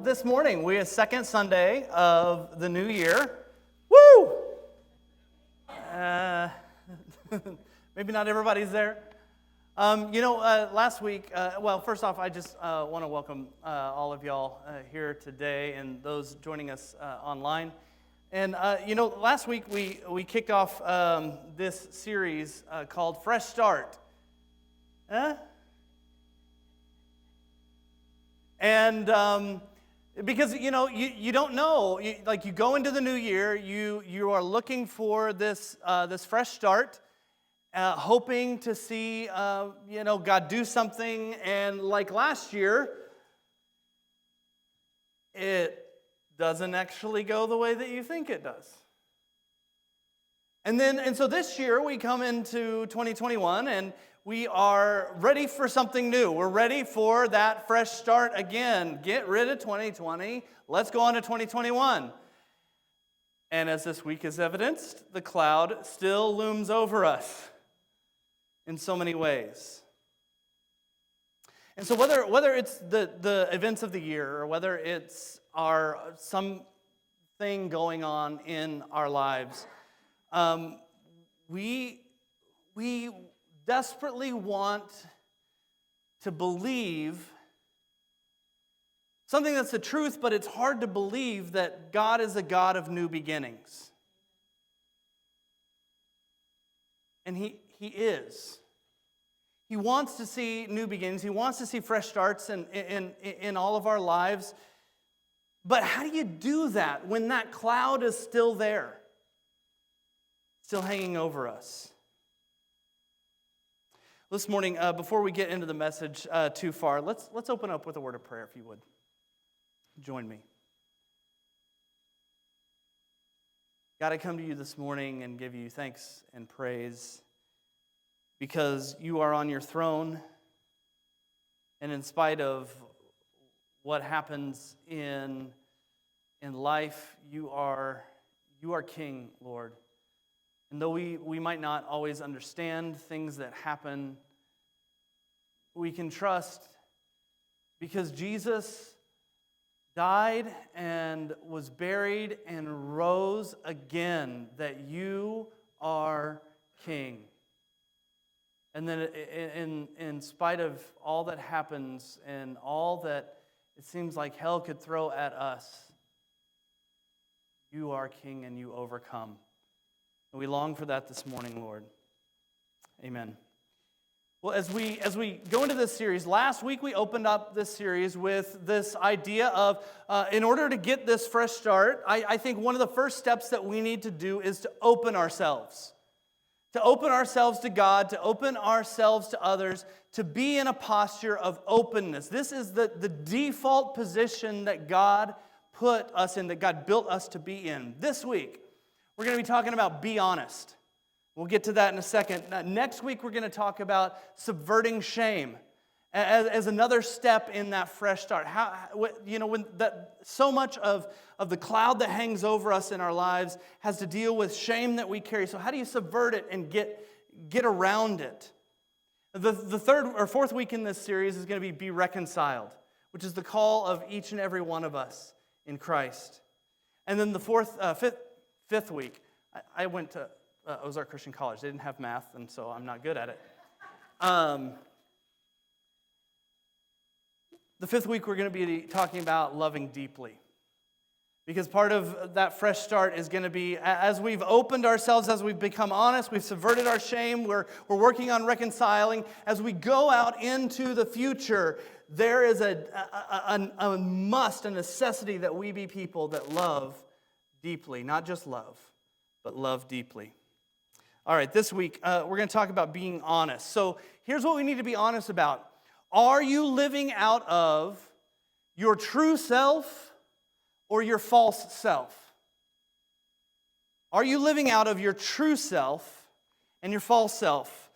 this morning. We are second Sunday of the new year. Woo! Maybe not everybody's there. Last week, first off, I just want to welcome all of y'all here today and those joining us online. And, last week we kicked off this series called Fresh Start. And because, you don't know, you go into the new year, you are looking for this fresh start, hoping to see, God do something. And like last year, it doesn't actually go the way that you think it does. And so this year we come into 2021 and we are ready for something new. We're ready for that fresh start again. Get rid of 2020. Let's go on to 2021. And as this week has evidenced, the cloud still looms over us in so many ways. And so whether it's the events of the year or whether it's something going on in our lives, we desperately want to believe something that's the truth, but it's hard to believe that God is a God of new beginnings. And He is. He wants to see new beginnings. He wants to see fresh starts in all of our lives. But how do you do that when that cloud is still there, still hanging over us? This morning, before we get into the message too far, let's open up with a word of prayer, if you would. Join me. God, I come to you this morning and give you thanks and praise because you are on your throne, and in spite of what happens in life, you are King, Lord. And though we might not always understand things that happen, we can trust because Jesus died and was buried and rose again, that you are King. And then in spite of all that happens and all that it seems like hell could throw at us, you are King and you overcome. And we long for that this morning, Lord. Amen. Well, as we go into this series, last week we opened up this series with this idea of, in order to get this fresh start, I think one of the first steps that we need to do is to open ourselves. To open ourselves to God, to open ourselves to others, to be in a posture of openness. This is the default position that God put us in, that God built us to be in. This week, we're going to be talking about be honest. We'll get to that in a second. Next week, we're going to talk about subverting shame as another step in that fresh start. So much of the cloud that hangs over us in our lives has to deal with shame that we carry. So how do you subvert it and get around it? The third or fourth week in this series is going to be reconciled, which is the call of each and every one of us in Christ. And then the fifth week, I went to Ozark Christian College. They didn't have math, and so I'm not good at it. The fifth week, we're going to be talking about loving deeply. Because part of that fresh start is going to be, as we've opened ourselves, as we've become honest, we've subverted our shame, we're working on reconciling. As we go out into the future, there is a must, a necessity that we be people that love deeply. Not just love, but love deeply. All right, this week, we're going to talk about being honest. So here's what we need to be honest about. Are you living out of your true self or your false self? Are you living out of your true self and your false self?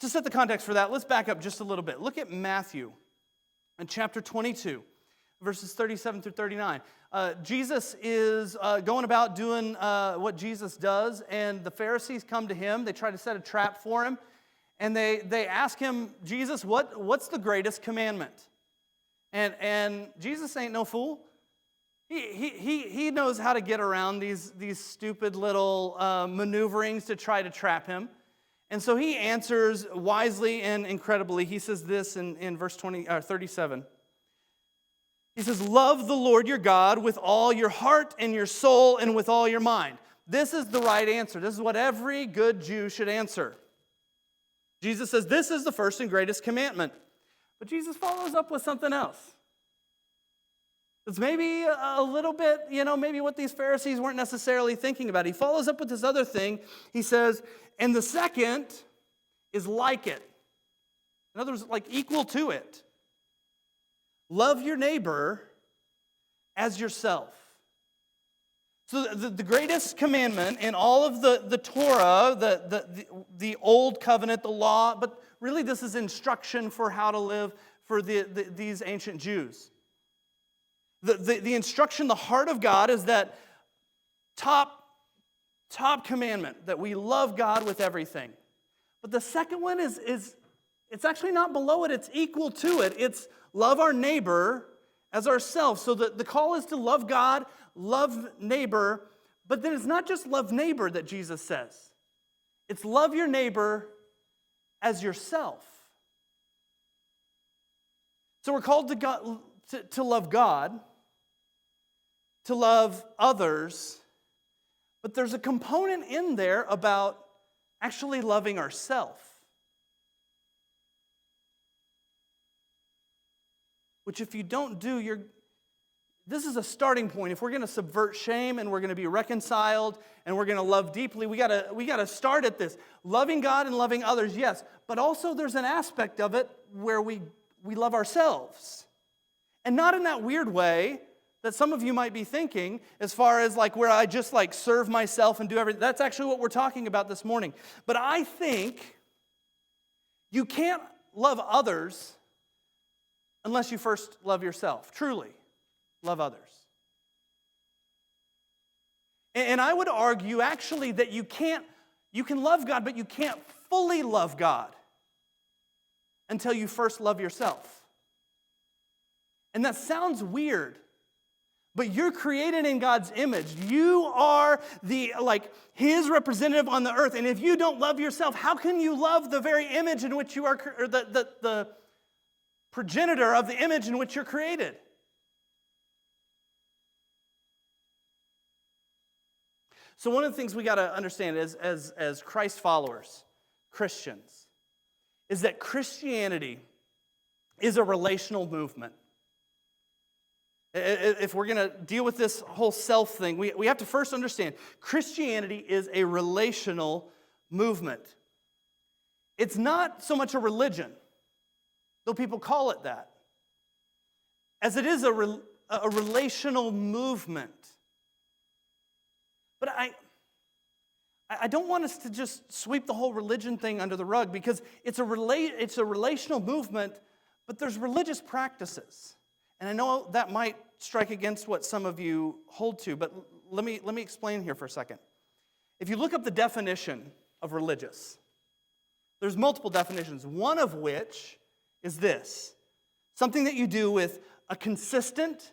To set the context for that, let's back up just a little bit. Look at Matthew in chapter 22, verses 37 through 39. Jesus is going about doing what Jesus does, and the Pharisees come to him. They try to set a trap for him, and they ask him, Jesus, what's the greatest commandment? And Jesus ain't no fool. He knows how to get around these stupid little maneuverings to try to trap him. And so he answers wisely and incredibly. He says this in verse 37. He says, love the Lord your God with all your heart and your soul and with all your mind. This is the right answer. This is what every good Jew should answer. Jesus says, this is the first and greatest commandment. But Jesus follows up with something else. It's maybe a little bit, maybe what these Pharisees weren't necessarily thinking about. He follows up with this other thing. He says, and the second is like it. In other words, like equal to it. Love your neighbor as yourself. So the greatest commandment in all of the Torah, the Old Covenant, the law, but really this is instruction for how to live for these ancient Jews. The instruction, the heart of God is that top commandment, that we love God with everything. But the second one is it's actually not below it, it's equal to it. It's love our neighbor as ourselves. So the call is to love God, love neighbor, but then it's not just love neighbor that Jesus says. It's love your neighbor as yourself. So we're called to love God, to love others, but there's a component in there about actually loving ourselves. Which if you don't do, this is a starting point. If we're going to subvert shame and we're going to be reconciled and we're going to love deeply, we got to start at this. Loving God and loving others, yes. But also there's an aspect of it where we love ourselves. And not in that weird way that some of you might be thinking, as far as like where I just like serve myself and do everything. That's actually what we're talking about this morning. But I think you can't love others unless you first love yourself. Truly love others. And I would argue actually that you can love God, but you can't fully love God until you first love yourself. And that sounds weird. But you're created in God's image. You are His representative on the earth. And if you don't love yourself, how can you love the very image in which you are, or the progenitor of the image in which you're created? So one of the things we got to understand as Christ followers, Christians, is that Christianity is a relational movement. If we're going to deal with this whole self thing, we have to first understand Christianity is a relational movement. It's not so much a religion, though people call it that, as it is a relational movement. But I don't want us to just sweep the whole religion thing under the rug, because it's a relational movement, but there's religious practices. And I know that might strike against what some of you hold to, but let me explain here for a second. If you look up the definition of religious, there's multiple definitions, one of which is this: something that you do with a consistent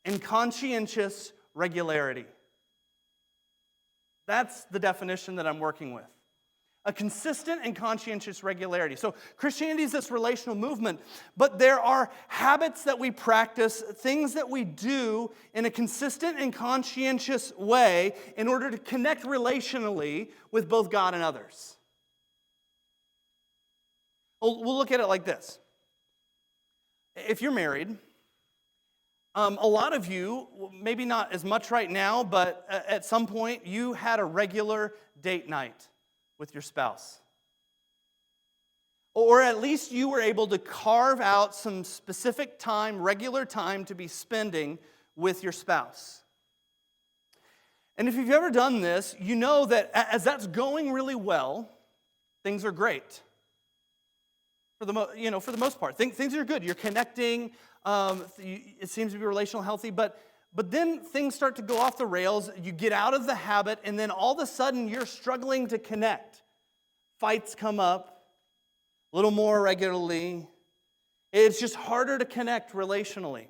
and conscientious regularity. That's the definition that I'm working with. A consistent and conscientious regularity. So Christianity is this relational movement, but there are habits that we practice, things that we do in a consistent and conscientious way in order to connect relationally with both God and others. We'll look at it like this. If you're married, a lot of you, maybe not as much right now, but at some point you had a regular date night with your spouse. Or at least you were able to carve out some specific time, regular time to be spending with your spouse. And if you've ever done this, you know that as that's going really well, things are great. For the most part, things are good. You're connecting. It seems to be relational healthy, but then things start to go off the rails. You get out of the habit, and then all of a sudden you're struggling to connect. Fights come up a little more regularly. It's just harder to connect relationally.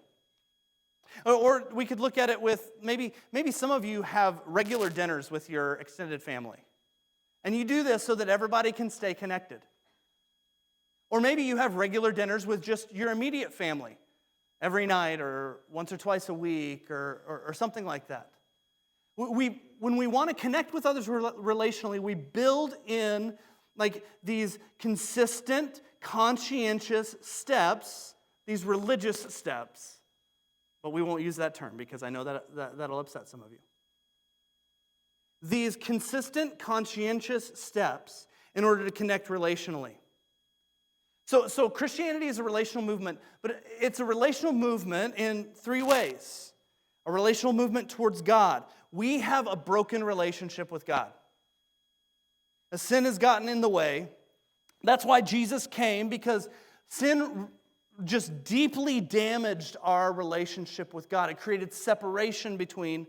Or we could look at it with maybe some of you have regular dinners with your extended family. And you do this so that everybody can stay connected. Or maybe you have regular dinners with just your immediate family every night or once or twice a week or something like that. When we want to connect with others relationally, we build in like these consistent, conscientious steps, these religious steps. But we won't use that term because I know that'll upset some of you. These consistent, conscientious steps in order to connect relationally. So Christianity is a relational movement, but it's a relational movement in three ways. A relational movement towards God. We have a broken relationship with God. A sin has gotten in the way. That's why Jesus came, because sin just deeply damaged our relationship with God. It created separation between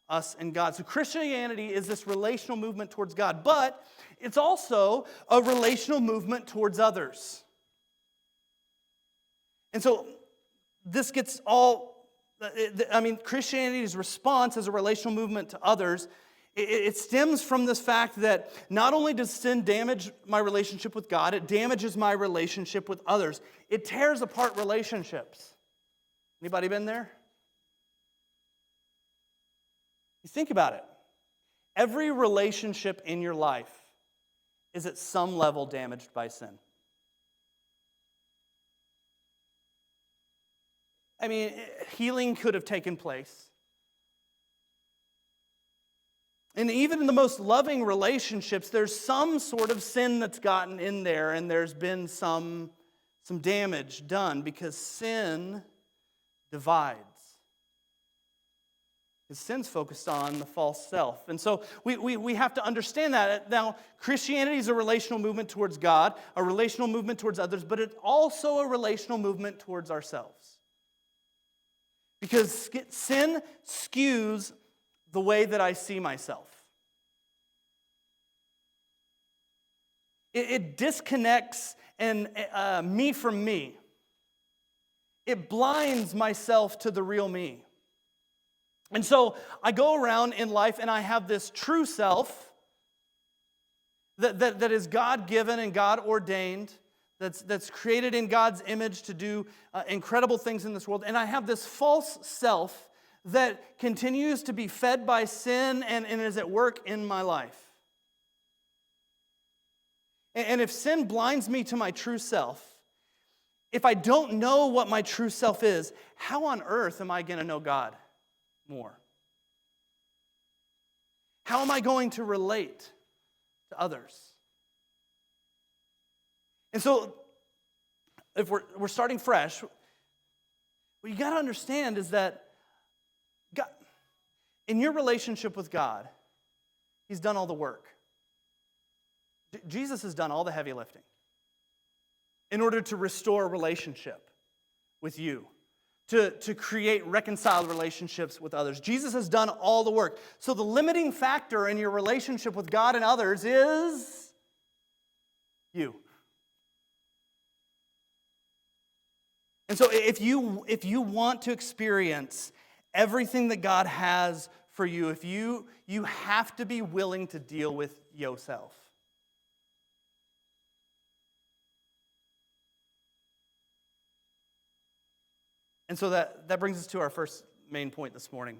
us and God. So Christianity is this relational movement towards God, but it's also a relational movement towards others. And so this gets Christianity's response as a relational movement to others, it stems from this fact that not only does sin damage my relationship with God, it damages my relationship with others. It tears apart relationships. Anybody been there? You think about it. Every relationship in your life is at some level damaged by sin. I mean, healing could have taken place. And even in the most loving relationships, there's some sort of sin that's gotten in there, and there's been some damage done because sin divides. Because sin's focused on the false self. And so we have to understand that. Now, Christianity is a relational movement towards God, a relational movement towards others, but it's also a relational movement towards ourselves. Because sin skews the way that I see myself. It disconnects me from me. It blinds myself to the real me. And so I go around in life and I have this true self that is God-given and God-ordained, that's created in God's image to do incredible things in this world. And I have this false self that continues to be fed by sin and is at work in my life. And if sin blinds me to my true self, if I don't know what my true self is, how on earth am I going to know God more? How am I going to relate to others? And so, if we're starting fresh, what you got to understand is that God, in your relationship with God, He's done all the work. Jesus has done all the heavy lifting in order to restore a relationship with you, to create reconciled relationships with others. Jesus has done all the work. So the limiting factor in your relationship with God and others is you. And so if you want to experience everything that God has for you, you have to be willing to deal with yourself. And so that brings us to our first main point this morning.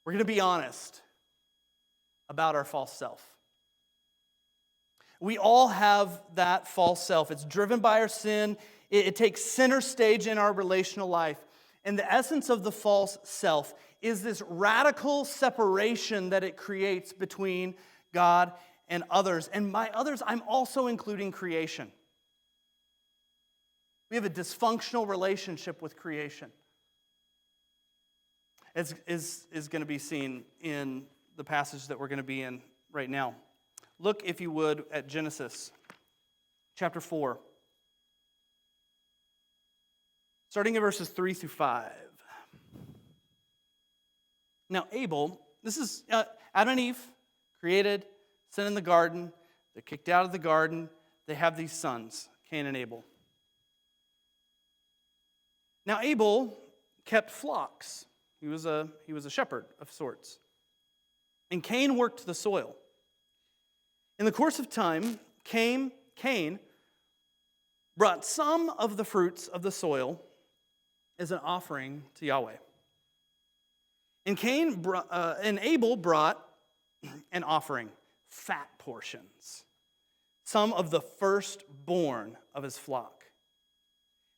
We're going to be honest about our false self. We all have that false self. It's driven by our sin. It takes center stage in our relational life. And the essence of the false self is this radical separation that it creates between God and others. And by others, I'm also including creation. We have a dysfunctional relationship with creation. As is going to be seen in the passage that we're going to be in right now. Look, if you would, at Genesis chapter 4. Starting in verses 3 through 5. Now, Abel, this is Adam and Eve, created, sin in the garden. They're kicked out of the garden. They have these sons, Cain and Abel. Now Abel kept flocks. He was a shepherd of sorts. And Cain worked the soil. In the course of time, Cain brought some of the fruits of the soil as an offering to Yahweh. And Abel brought an offering, fat portions, some of the firstborn of his flock.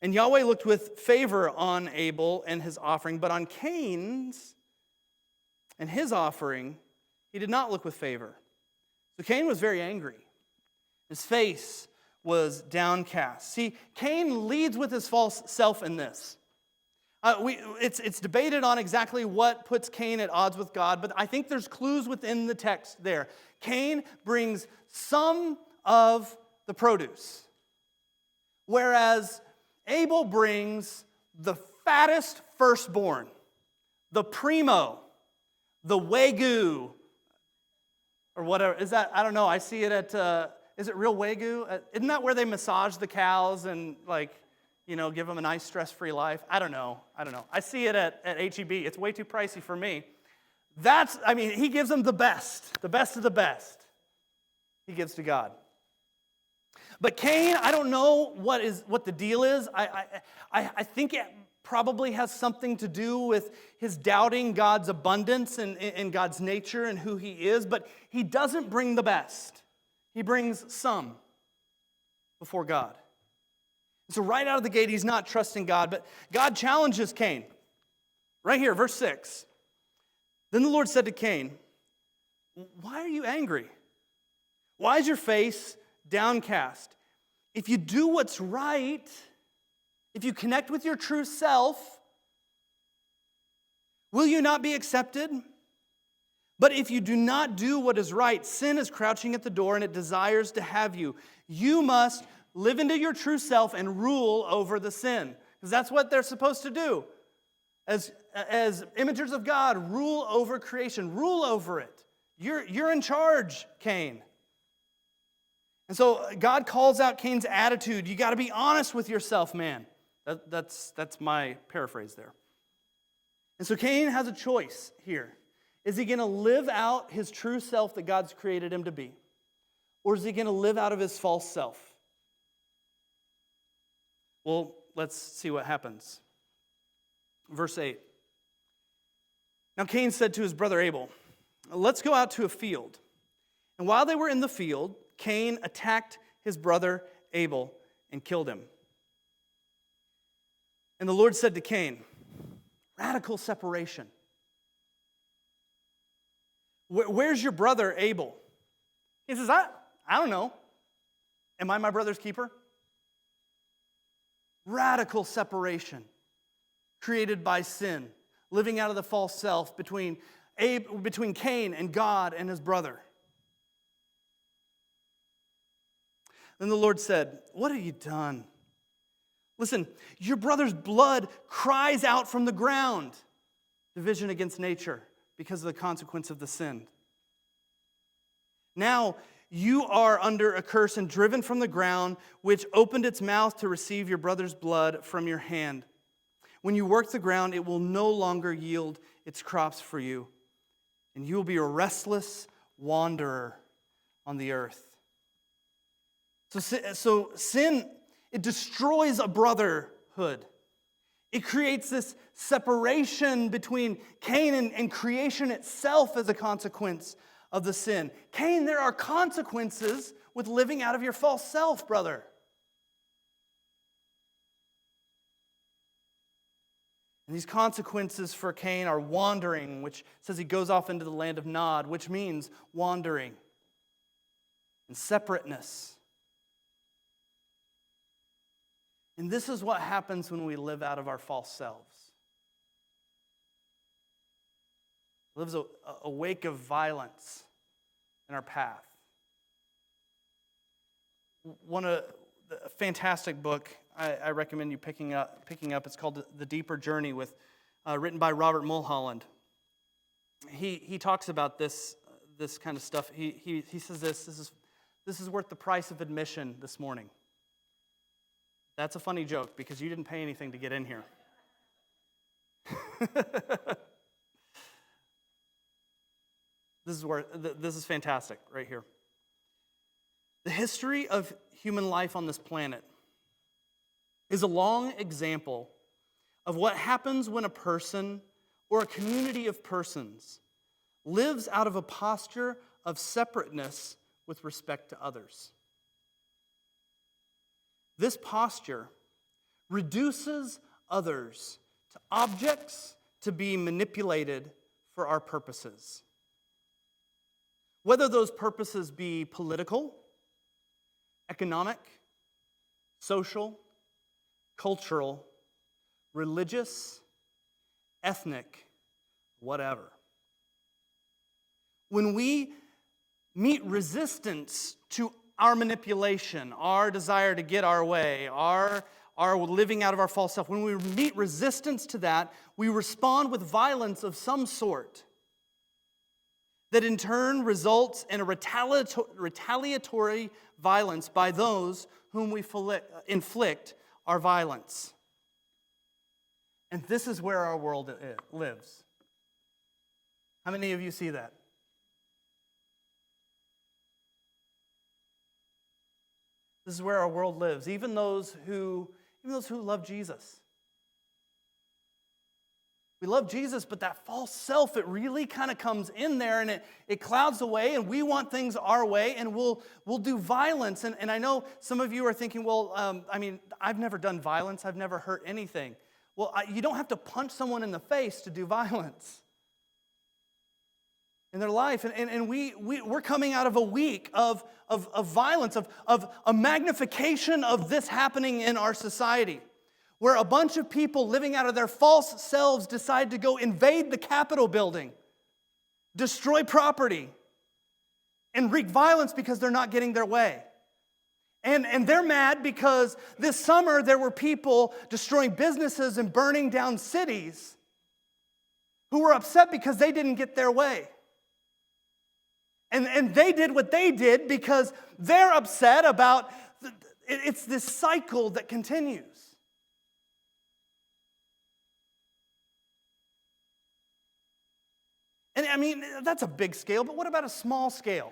And Yahweh looked with favor on Abel and his offering, but on Cain's and his offering, he did not look with favor. So Cain was very angry. His face was downcast. See, Cain leads with his false self in this. It's debated on exactly what puts Cain at odds with God, but I think there's clues within the text there. Cain brings some of the produce, whereas Abel brings the fattest firstborn, the primo, the wagyu, or whatever. Is that, I don't know, I see it at, is it real wagyu? Isn't that where they massage the cows and give them a nice stress-free life? I don't know. I see it at HEB. It's way too pricey for me. He gives them the best of the best. He gives to God. But Cain, I don't know what the deal is. I think it probably has something to do with his doubting God's abundance and God's nature and who he is, but he doesn't bring the best. He brings some before God. So right out of the gate, he's not trusting God, but God challenges Cain. Right here, verse 6. Then the Lord said to Cain, "Why are you angry? Why is your face downcast? If you do what's right, if you connect with your true self, will you not be accepted? But if you do not do what is right, sin is crouching at the door and it desires to have you. You must live into your true self and rule over the sin." Because that's what they're supposed to do. As imagers of God, rule over creation. Rule over it. You're in charge, Cain. And so God calls out Cain's attitude. You got to be honest with yourself, man. That's my paraphrase there. And so Cain has a choice here. Is he going to live out his true self that God's created him to be? Or is he going to live out of his false self? Well, let's see what happens. Verse 8. Now Cain said to his brother Abel, "Let's go out to a field." And while they were in the field, Cain attacked his brother Abel and killed him. And the Lord said to Cain, radical separation. Where's your brother Abel? He says, I don't know. Am I my brother's keeper? Radical separation created by sin, living out of the false self between Cain and God and his brother. Then the Lord said, "What have you done? Listen, your brother's blood cries out from the ground." Division against nature because of the consequence of the sin. "Now you are under a curse and driven from the ground, which opened its mouth to receive your brother's blood from your hand. When you work the ground, it will no longer yield its crops for you, and you will be a restless wanderer on the earth." So sin, it destroys a brotherhood. It creates this separation between Cain and creation itself as a consequence of the sin. Cain, there are consequences with living out of your false self, brother. And these consequences for Cain are wandering, which says he goes off into the land of Nod, which means wandering, and separateness. And this is what happens when we live out of our false selves. It lives a wake of violence in our path. A fantastic book I recommend you picking up. It's called The Deeper Journey, written by Robert Mulholland. He talks about this kind of stuff. He says this is worth the price of admission this morning. That's a funny joke because you didn't pay anything to get in here. This is fantastic right here. The history of human life on this planet is a long example of what happens when a person or a community of persons lives out of a posture of separateness with respect to others. This posture reduces others to objects to be manipulated for our purposes. Whether those purposes be political, economic, social, cultural, religious, ethnic, whatever. When we meet resistance to our manipulation, our desire to get our way, our living out of our false self, when we meet resistance to that, we respond with violence of some sort that in turn results in a retaliatory violence by those whom we inflict our violence. And this is where our world lives. How many of you see that? This is where our world lives, even those who love Jesus. We love Jesus, but that false self, it really kind of comes in there and it clouds the way, and we want things our way, and we'll do violence. And I know some of you are thinking, well, I've never done violence. I've never hurt anything. Well, you don't have to punch someone in the face to do violence in their life. And we're coming out of a week of violence, of a magnification of this happening in our society, where a bunch of people living out of their false selves decide to go invade the Capitol building, destroy property, and wreak violence because they're not getting their way. And they're mad because this summer there were people destroying businesses and burning down cities who were upset because they didn't get their way. And they did what they did because they're upset about, it's this cycle that continues. And I mean, that's a big scale, but what about a small scale?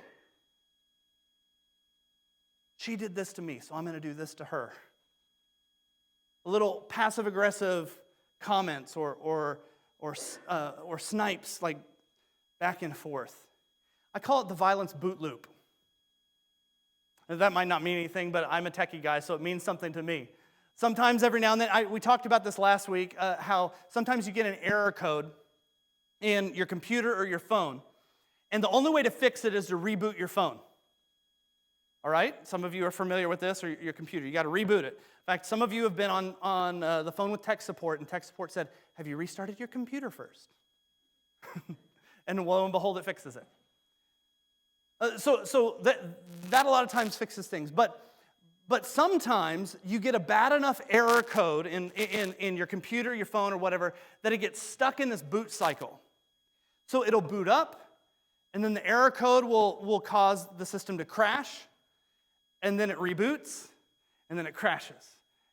She did this to me, so I'm going to do this to her. A little passive-aggressive comments or snipes, like back and forth. I call it the violence boot loop. That might not mean anything, but I'm a techie guy, so it means something to me. Sometimes, every now and then, we talked about this last week, how sometimes you get an error code in your computer or your phone, and the only way to fix it is to reboot your phone. All right? Some of you are familiar with this, or your computer. You got to reboot it. In fact, some of you have been on the phone with tech support, and tech support said, have you restarted your computer first? And lo and behold, it fixes it. So that a lot of times fixes things. But sometimes you get a bad enough error code in your computer, your phone, or whatever, that it gets stuck in this boot cycle. So it'll boot up, and then the error code will cause the system to crash, and then it reboots, and then it crashes.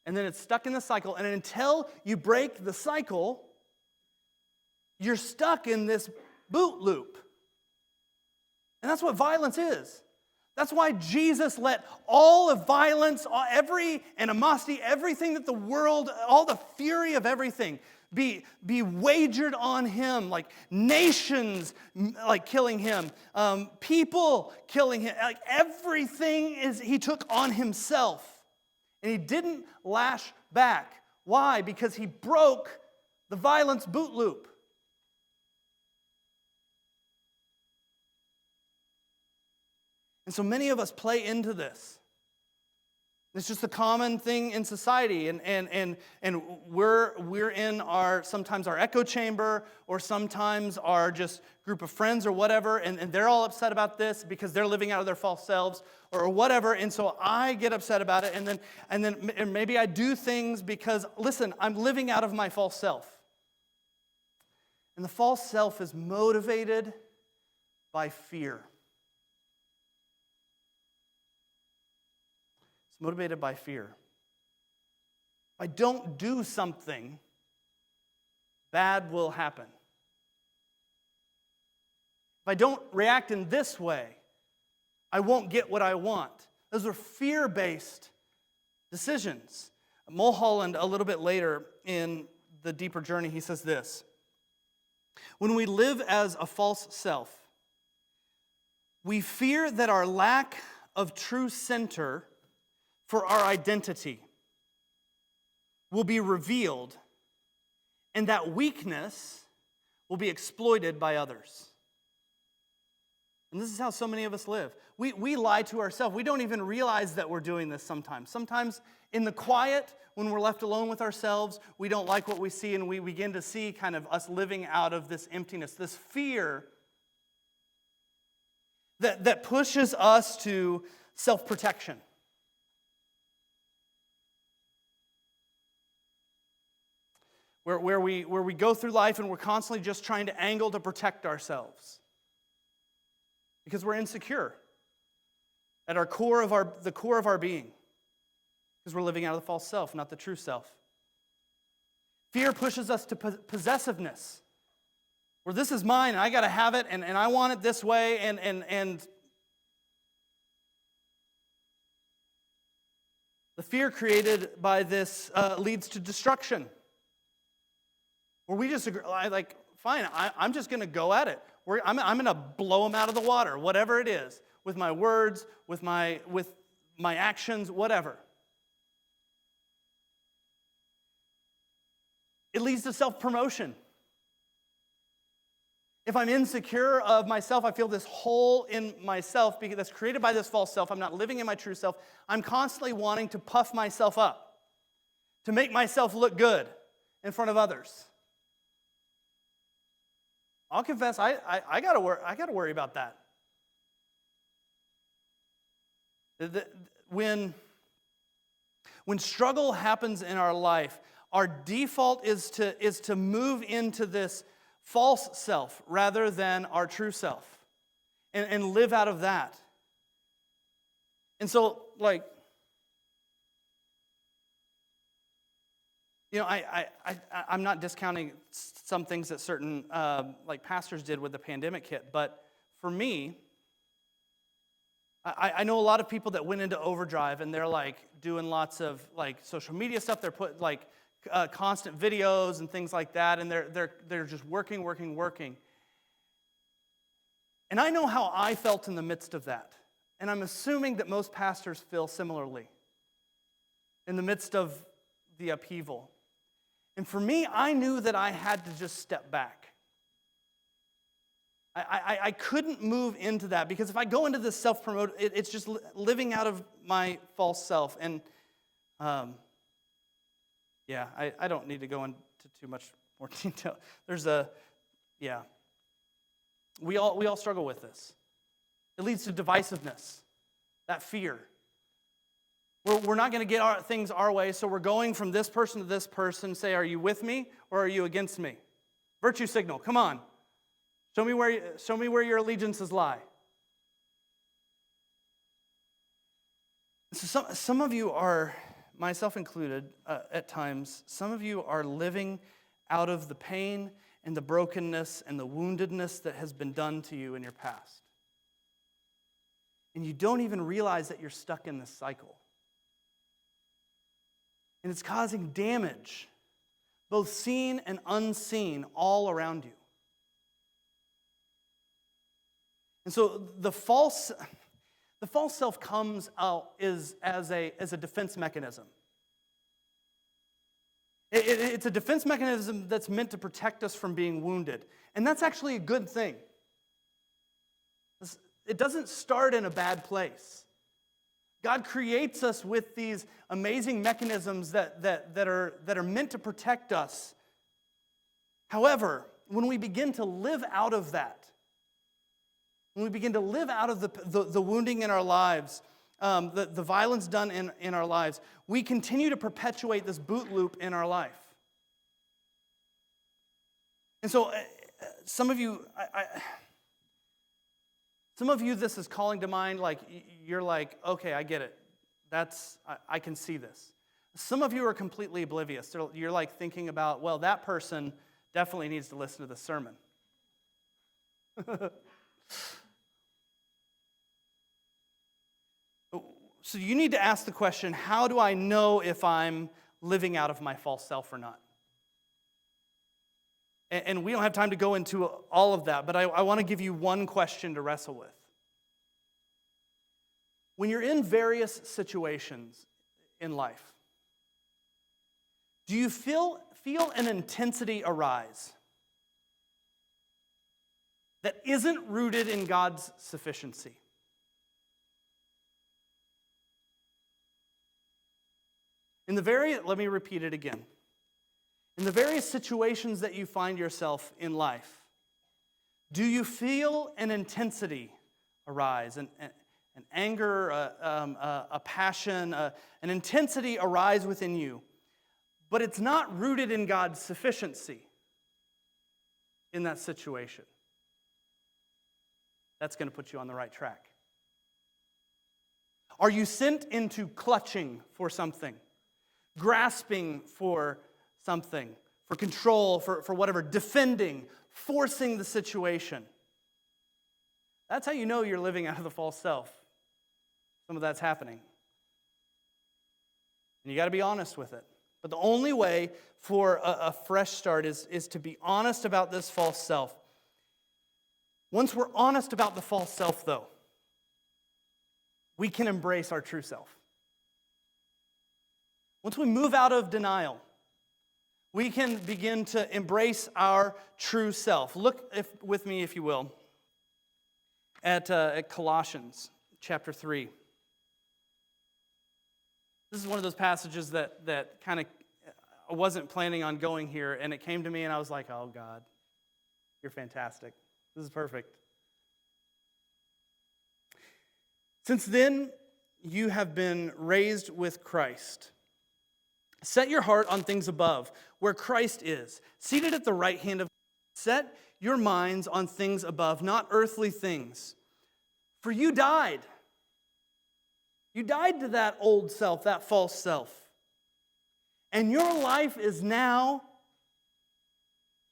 And then it's stuck in the cycle, and until you break the cycle, you're stuck in this boot loop. And that's what violence is. That's why Jesus let all of violence, every animosity, everything that the world, all the fury of everything be wagered on him, like nations like killing him, people killing him, like everything he took on himself. And he didn't lash back. Why? Because he broke the violence boot loop. And so many of us play into this. It's just a common thing in society, and we're in sometimes our echo chamber, or sometimes our just group of friends or whatever, and they're all upset about this because they're living out of their false selves or whatever, and so I get upset about it, and then maybe I do things because, listen, I'm living out of my false self. And the false self is motivated by fear. Motivated by fear. If I don't do something, bad will happen. If I don't react in this way, I won't get what I want. Those are fear-based decisions. Mulholland, a little bit later in The Deeper Journey, he says this: when we live as a false self, we fear that our lack of true center for our identity will be revealed, and that weakness will be exploited by others. And this is how so many of us live. We lie to ourselves. We don't even realize that we're doing this sometimes. Sometimes in the quiet, when we're left alone with ourselves, we don't like what we see, and we begin to see kind of us living out of this emptiness, this fear that pushes us to self-protection. Where we go through life and we're constantly just trying to angle to protect ourselves. Because we're insecure at the core of our being. Because we're living out of the false self, not the true self. Fear pushes us to possessiveness. Where this is mine, and I got to have it, and I want it this way, and the fear created by this leads to destruction. Where we just agree, like, fine, I'm just going to go at it. I'm going to blow them out of the water, whatever it is, with my words, with my actions, whatever. It leads to self-promotion. If I'm insecure of myself, I feel this hole in myself because that's created by this false self. I'm not living in my true self. I'm constantly wanting to puff myself up, to make myself look good in front of others. I'll confess, I gotta worry about that. When struggle happens in our life, our default is to move into this false self rather than our true self, and live out of that. And so, like, you know, I'm not discounting some things that certain like pastors did with the pandemic hit, but for me, I know a lot of people that went into overdrive and they're like doing lots of like social media stuff. They're putting like constant videos and things like that, and they're just working. And I know how I felt in the midst of that, and I'm assuming that most pastors feel similarly in the midst of the upheaval. And for me, I knew that I had to just step back. I couldn't move into that because if I go into this self-promote, it's just living out of my false self. And I don't need to go into too much more detail. We all struggle with this. It leads to divisiveness, that fear. We're not going to get things our way, so we're going from this person to this person, say, are you with me or are you against me? Virtue signal, come on. Show me where your allegiances lie. So some of you are, myself included, at times, some of you are living out of the pain and the brokenness and the woundedness that has been done to you in your past. And you don't even realize that you're stuck in this cycle. And it's causing damage, both seen and unseen, all around you. And so the false self comes out as a defense mechanism. It's a defense mechanism that's meant to protect us from being wounded. And that's actually a good thing. It doesn't start in a bad place. God creates us with these amazing mechanisms that are meant to protect us. However, when we begin to live out of that, when we begin to live out of the wounding in our lives, the violence done in our lives, we continue to perpetuate this boot loop in our life. And so some of you, this is calling to mind, like, you're like, okay, I get it. I can see this. Some of you are completely oblivious. You're like thinking about, well, that person definitely needs to listen to the sermon. So you need to ask the question, how do I know if I'm living out of my false self or not? And we don't have time to go into all of that, but I want to give you one question to wrestle with. When you're in various situations in life, do you feel an intensity arise that isn't rooted in God's sufficiency? Let me repeat it again. In the various situations that you find yourself in life, do you feel an intensity arise, an anger, a passion, an intensity arise within you, but it's not rooted in God's sufficiency in that situation? That's going to put you on the right track. Are you sent into clutching for something? Grasping for something, for control, for whatever, defending, forcing the situation? That's how you know you're living out of the false self. Some of that's happening. And you got to be honest with it. But the only way for a fresh start is to be honest about this false self. Once we're honest about the false self, though, we can embrace our true self. Once we move out of denial, we can begin to embrace our true self. Look with me, if you will, at Colossians chapter 3. This is one of those passages that kind of, I wasn't planning on going here, and it came to me, and I was like, oh, God, you're fantastic. This is perfect. Since then, you have been raised with Christ. Set your heart on things above, where Christ is, seated at the right hand of God. Set your minds on things above, not earthly things. For you died. You died to that old self, that false self. And your life is now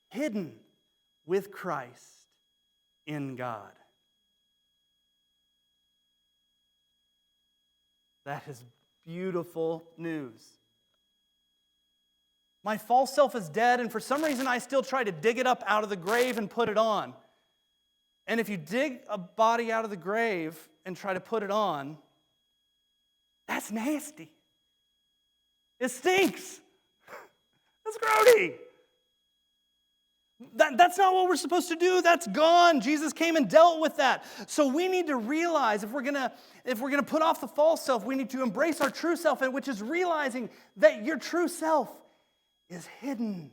hidden with Christ in God. That is beautiful news. My false self is dead, and for some reason I still try to dig it up out of the grave and put it on. And if you dig a body out of the grave and try to put it on, that's nasty. It stinks. That's grody. That's not what we're supposed to do. That's gone. Jesus came and dealt with that. So we need to realize if we're gonna put off the false self, we need to embrace our true self, which is realizing that your true self is hidden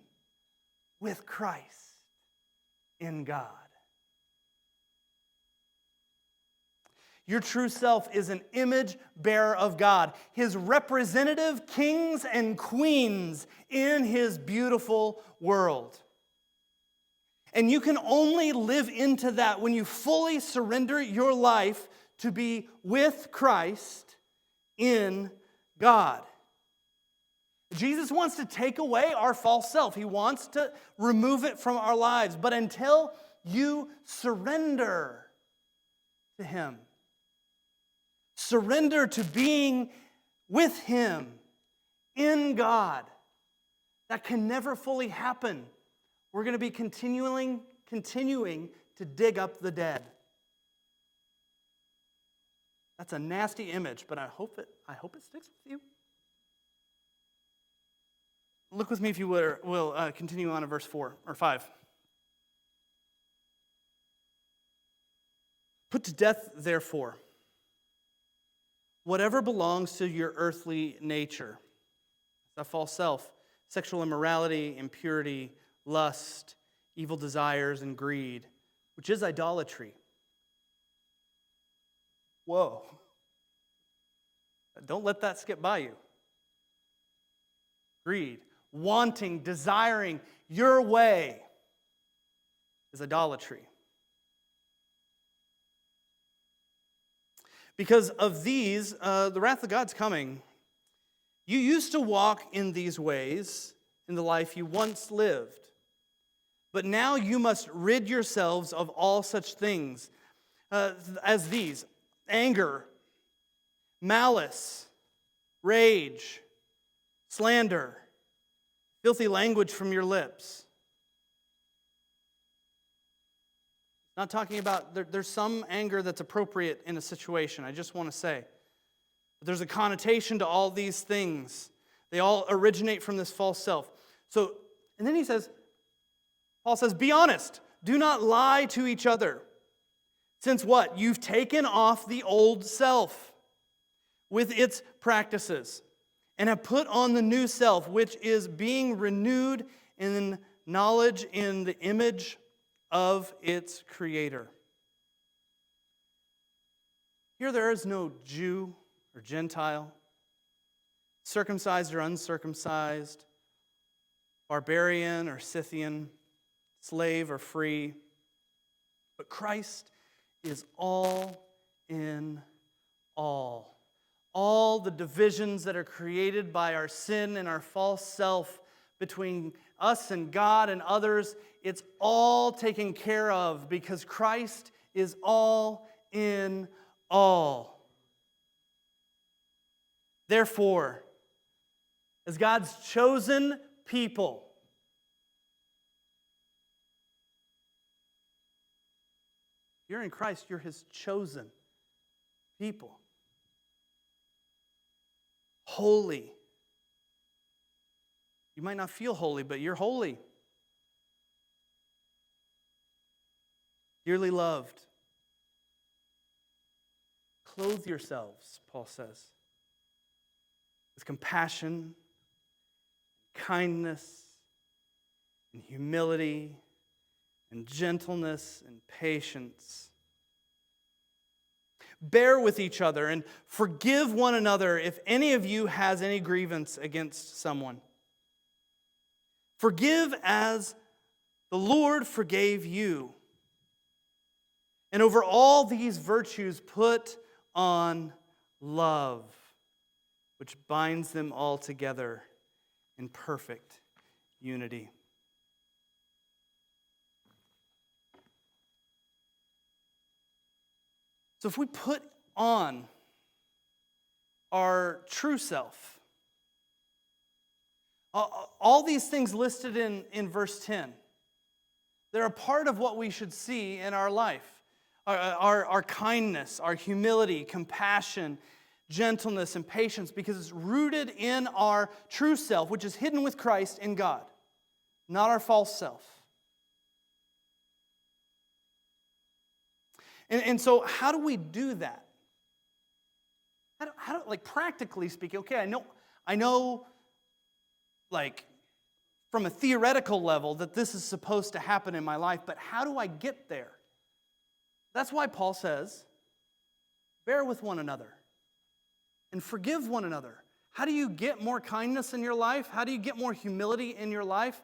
with Christ in God. Your true self is an image bearer of God, His representative kings and queens in His beautiful world. And you can only live into that when you fully surrender your life to be with Christ in God. Jesus wants to take away our false self. He wants to remove it from our lives. But until you surrender to Him, surrender to being with Him in God, that can never fully happen. We're going to be continuing to dig up the dead. That's a nasty image, but I hope it sticks with you. Look with me, if you will continue on to verse 4 or 5. Put to death, therefore, whatever belongs to your earthly nature. That false self, sexual immorality, impurity, lust, evil desires, and greed, which is idolatry. Whoa. Don't let that skip by you. Greed, wanting, desiring your way is idolatry. Because of these, the wrath of God's coming. You used to walk in these ways in the life you once lived. But now you must rid yourselves of all such things as these: anger, malice, rage, slander, filthy language from your lips. Not talking about, there's some anger that's appropriate in a situation, I just want to say. But there's a connotation to all these things. They all originate from this false self. So, and then Paul says, be honest. Do not lie to each other. Since what? You've taken off the old self with its practices and have put on the new self, which is being renewed in knowledge in the image of its Creator. Here there is no Jew or Gentile, circumcised or uncircumcised, barbarian or Scythian, slave or free, but Christ is all in all. All the divisions that are created by our sin and our false self between us and God and others, it's all taken care of because Christ is all in all. Therefore, as God's chosen people, you're in Christ, you're His chosen people. Holy. You might not feel holy, but you're holy. Dearly loved. Clothe yourselves, Paul says, with compassion, kindness, and humility, and gentleness, and patience. Bear with each other and forgive one another if any of you has any grievance against someone. Forgive as the Lord forgave you. And over all these virtues, put on love, which binds them all together in perfect unity. So if we put on our true self, all these things listed in verse 10, they're a part of what we should see in our life. Our kindness, our humility, compassion, gentleness, and patience, because it's rooted in our true self, which is hidden with Christ in God, not our false self. And so how do we do that? How do, like, practically speaking, okay, I know, like, from a theoretical level that this is supposed to happen in my life, but how do I get there? That's why Paul says, bear with one another and forgive one another. How do you get more kindness in your life? How do you get more humility in your life?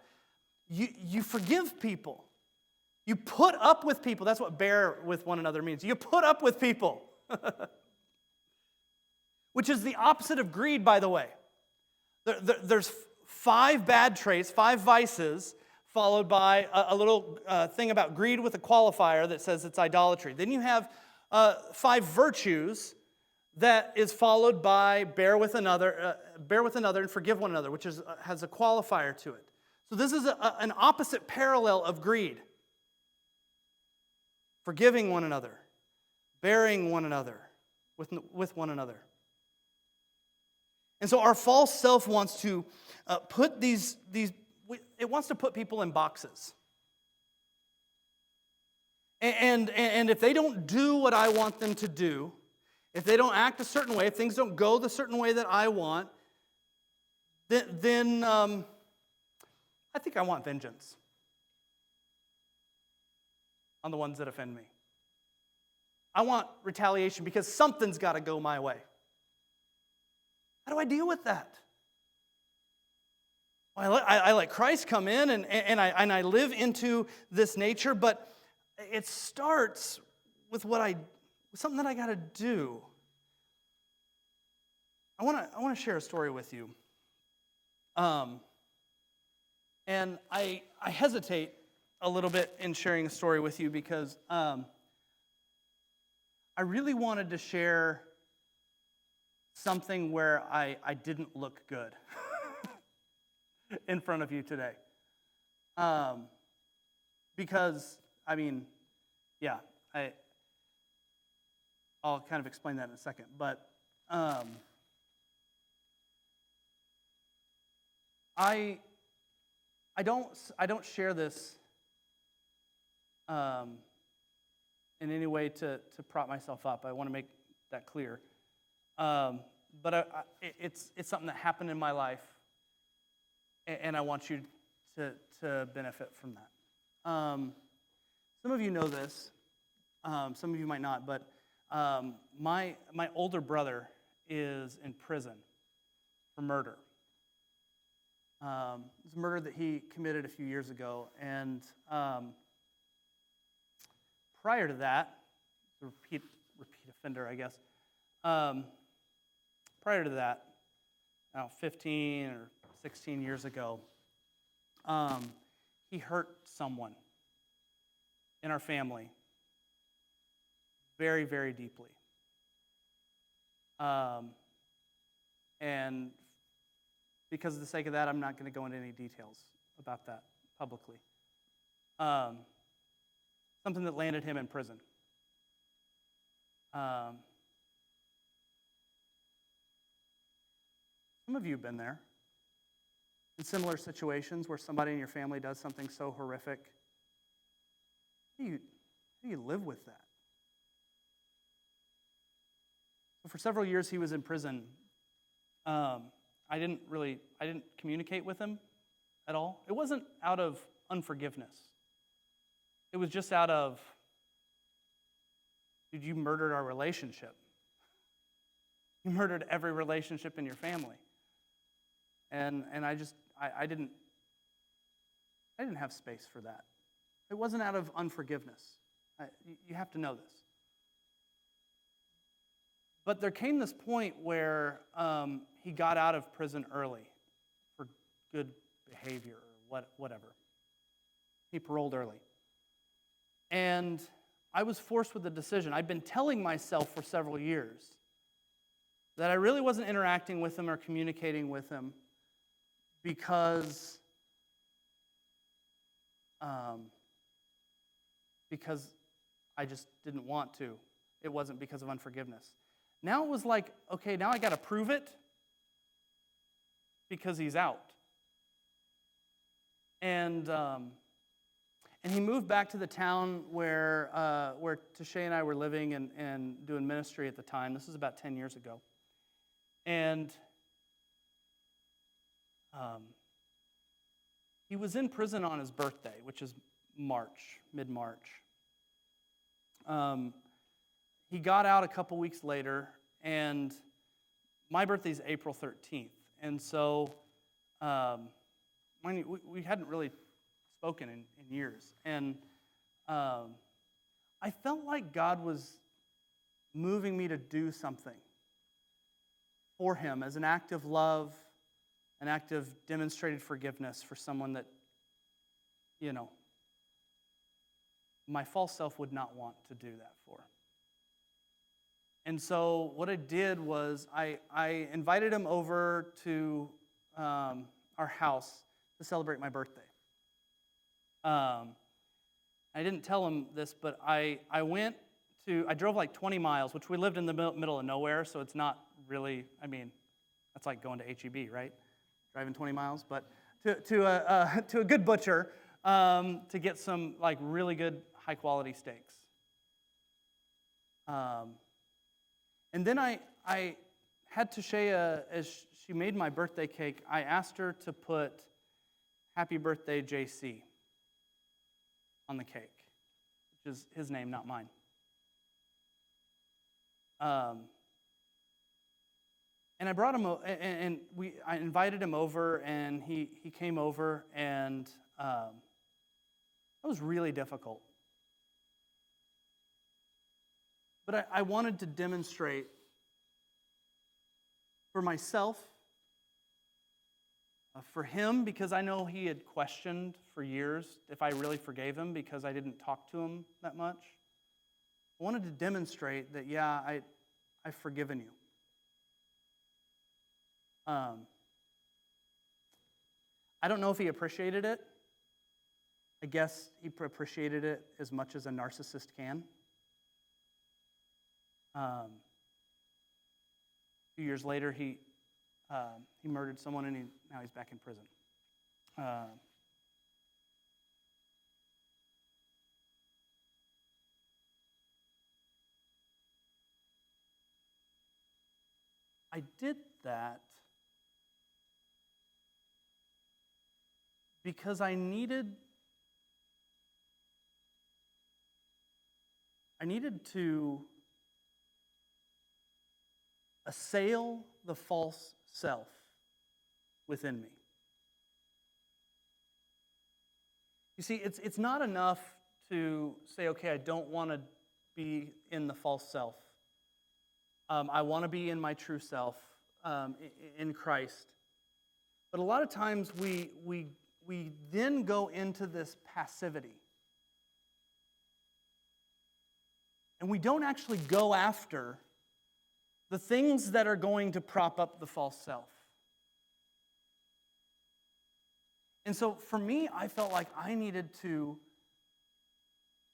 You forgive people. You put up with people. That's what bear with one another means. You put up with people. Which is the opposite of greed, by the way. There's 5 bad traits, 5 vices, followed by a little thing about greed with a qualifier that says it's idolatry. Then you have 5 virtues that is followed by bear with another and forgive one another, which has a qualifier to it. So this is an opposite parallel of greed. Forgiving one another, bearing one another with one another. And so our false self wants to put it wants to put people in boxes. And if they don't do what I want them to do, if they don't act a certain way, if things don't go the certain way that I want, then I think I want vengeance on the ones that offend me. I want retaliation because something's got to go my way. How do I deal with that? Well, I let Christ come in and I live into this nature, but it starts with something that I got to do. I want to share a story with you. And I hesitate a little bit in sharing a story with you because I really wanted to share something where I didn't look good in front of you today. Because, yeah, I'll kind of explain that in a second. But I don't share this in any way to prop myself up. I want to make that clear. But it's something that happened in my life, and I want you to benefit from that. Some of you know this. Some of you might not, but my older brother is in prison for murder. It's a murder that he committed a few years ago, and prior to that, a repeat offender, I guess. Prior to that, 15 or 16 years ago, he hurt someone in our family very, very deeply. And because of the sake of that, I'm not going to go into any details about that publicly. Something that landed him in prison. Some of you have been there in similar situations where somebody in your family does something so horrific. How do you live with that? So for several years he was in prison. I didn't communicate with him at all. It wasn't out of unforgiveness. It was just out of, dude, you murdered our relationship. You murdered every relationship in your family. And I didn't have space for that. It wasn't out of unforgiveness. You have to know this. But there came this point where he got out of prison early for good behavior or whatever. He paroled early. And I was forced with a decision. I'd been telling myself for several years that I really wasn't interacting with him or communicating with him because I just didn't want to. It wasn't because of unforgiveness. Now it was like, okay, now I got to prove it because he's out. And he moved back to the town where Tashay and I were living and doing ministry at the time. This was about 10 years ago. And he was in prison on his birthday, which is mid-March. He got out a couple weeks later, and my birthday is April 13th. And so we hadn't really spoken in years. And I felt like God was moving me to do something for him as an act of love, an act of demonstrated forgiveness for someone that, my false self would not want to do that for. And so what I did was I invited him over to our house to celebrate my birthday. I didn't tell him this, but I drove like 20 miles, which we lived in the middle of nowhere, so it's not really, that's like going to H-E-B, right? Driving 20 miles, but to a good butcher to get some like really good high quality steaks. And then I had Tashay, as she made my birthday cake, I asked her to put Happy Birthday JC on the cake, which is his name, not mine. And I brought him, I invited him over, and he came over, and it was really difficult. But I wanted to demonstrate for myself For him, because I know he had questioned for years if I really forgave him because I didn't talk to him that much. I wanted to demonstrate that, yeah, I've forgiven you. I don't know if he appreciated it. I guess he appreciated it as much as a narcissist can. A few years later, he murdered someone, and now he's back in prison. I did that because I needed to assail the false self within me. You see, it's not enough to say, okay, I don't want to be in the false self. I want to be in my true self, in Christ. But a lot of times we then go into this passivity. And we don't actually go after the things that are going to prop up the false self. And so for me, I felt like I needed to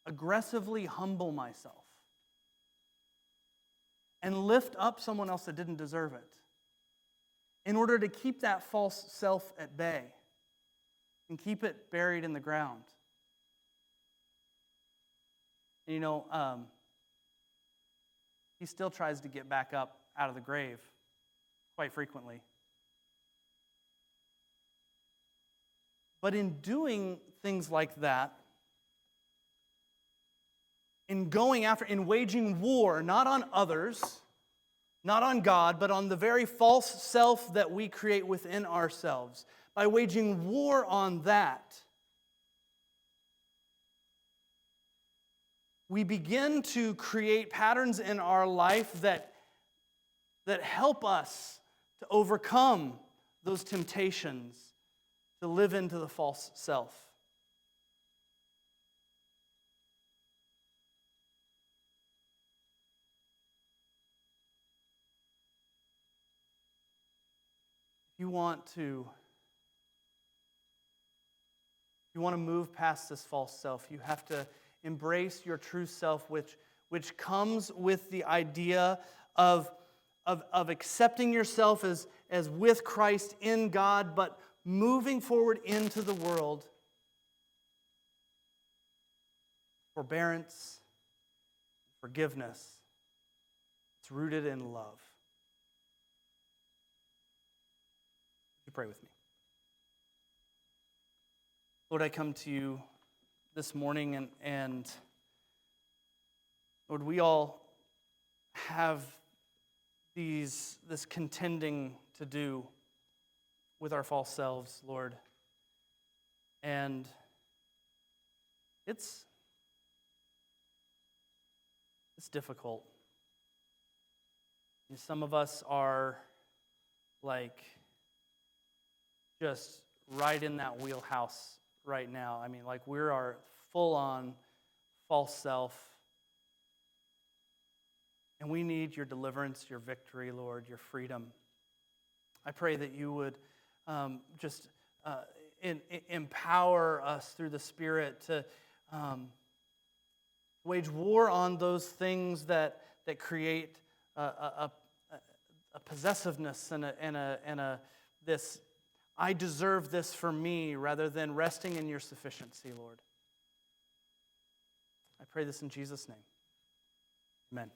aggressively humble myself and lift up someone else that didn't deserve it in order to keep that false self at bay and keep it buried in the ground. And he still tries to get back up out of the grave quite frequently. But in doing things like that, in going after, in waging war, not on others, not on God, but on the very false self that we create within ourselves, by waging war on that, we begin to create patterns in our life that help us to overcome those temptations to live into the false self. If you want to move past this false self, you have to embrace your true self, which comes with the idea of accepting yourself as with Christ in God, but moving forward into the world. Forbearance, forgiveness. It's rooted in love. You pray with me. Lord, I come to you this morning, and Lord, we all have this contending to do with our false selves, Lord. And it's difficult. Some of us are like just right in that wheelhouse right now. I mean, like we are full on false self. And we need your deliverance, your victory, Lord, your freedom. I pray that you would empower us through the Spirit to wage war on those things that create a possessiveness and this I deserve this for me, rather than resting in your sufficiency, Lord. I pray this in Jesus' name. Amen.